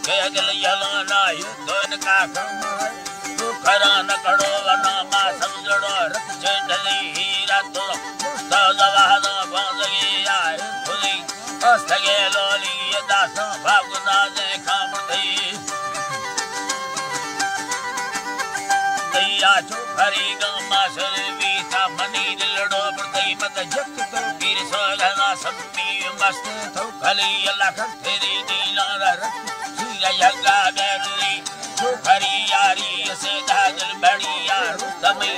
के अगल यलाना युद्धन का कमाए तू खरा न करो वना मा समझड़ो रख छे डली हीरा तो जवाहद बांधगी आए खुली अस्तगे लोली दास भागुना जे खामती दैया चोखरी गमा सरवी ता मनी दिलड़ो बरतई मत जक तो पीर सोलना सम्मी मस्त तो खली अल्लाह तेरी नीला रख सीरा यगा बेरी चोखरी यारी से दादल बड़ी यार तमे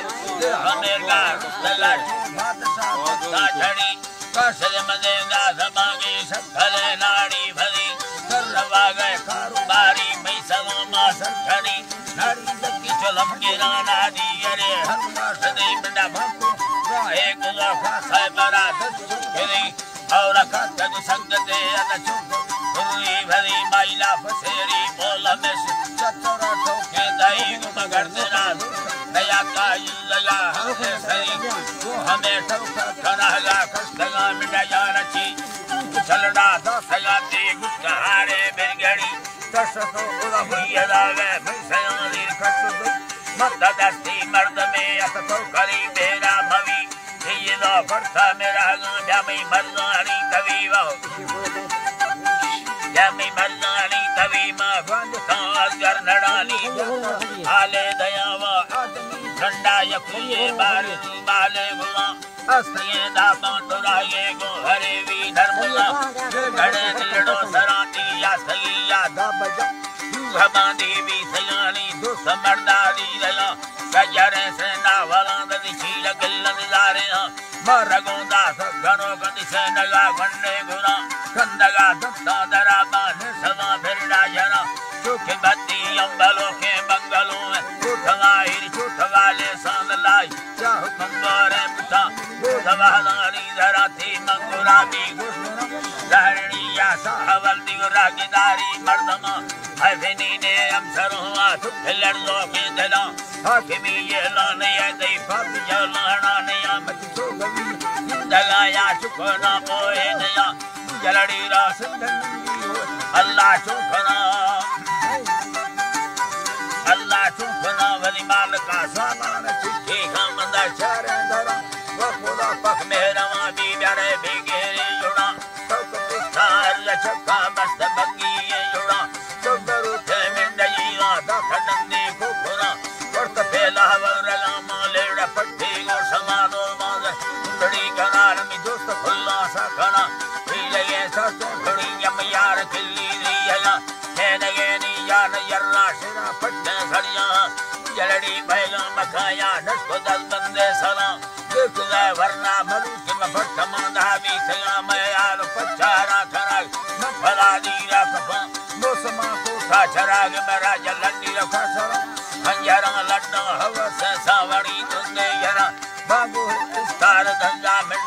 हमें गा दला बादशाह झड़ी काशल मदेगा धमागे सकले नाड़ी भली करवा गए कारोबारी मैं सलामा सरखड़ी नाड़ी जकी चलम के राना दी अरे हनुमा सदे बड़ा भको एक लाखा साबरा दसुरी और का तद संगते अदचो हुई भली माइला फसेरी बोल में चतुर ठोके दई मगर तेरा दया का लगा हमें सही वो हमें ठोका करागा खस्तगा मिटा जाना चलड़ा दसगा ते गुस्सारे बिरगड़ी दसतो उड़ा हुई अदावे भैसयानी खसदो मत दस्ती मर्द में अतो करी तेरा भवी ये लो फरसा मेरा गंजा में मरनानी तवी वाओ या में मरनानी तवी मां गंज सांस कर नडानी आले दयावा आदमी ठंडा यकुए बार बाले गुला अस्ये दाबा तोराये गो हरे वी धर्मला घड़े दिलड़ो सराती या सही या दबजा भबा देवी सयानी दो समरदारी रला गजरे से ना वाला दि छील गल्लन लारे मरगोंदा सगनो गदि से नगा खंडे गुना कंदगा दत्ता दराबा ने सवा फिरड़ा जरा सुख बत्ती अंबलो के बंगलों में उठवाई छुटवाले सांग लाई चाह कंदरे पुता दवालानी धराती मंगुरामी लहड़ी या साहवल दिवरागीदारी मर्दमा अभिनी ने अमसरुआ लड़लो के दिला हाकिमी ये लाने दई फक जलाना नया मत सो गवी दगाया चुकना पोए नया जलड़ी रास अल्लाह चुकना वली माल का सामान चिट्ठी खामंदा चारे धरा वो खुदा पक मेहरवा भी प्यारे बेगेरे जुड़ा तक पुस्तार लचका मस्त बंगी ये जुड़ा चौदरू थे मिंडई आधा खडंदी खुखुरा वर्त पेला वरला मालेड़ा पट्टी गो समानो माज बड़ी कनार में दोस्त खुल्ला सा खना ये सच बड़ी यम यार किल्ली रिया है नगेनी यार यर्रा शिरा पट्टे खड़िया जलड़ी बैला मखाया नस्को दल बंदे सला देख ले वरना मलूक में फट मांदा भी सया मैं यार पचारा खरा भला दीरा कपा मौसमा कोठा चराग मेरा जलंडी रखा सरा हंजरा लड्डा हवस सावड़ी तुंगे यरा बाबू इस्तार गंगा में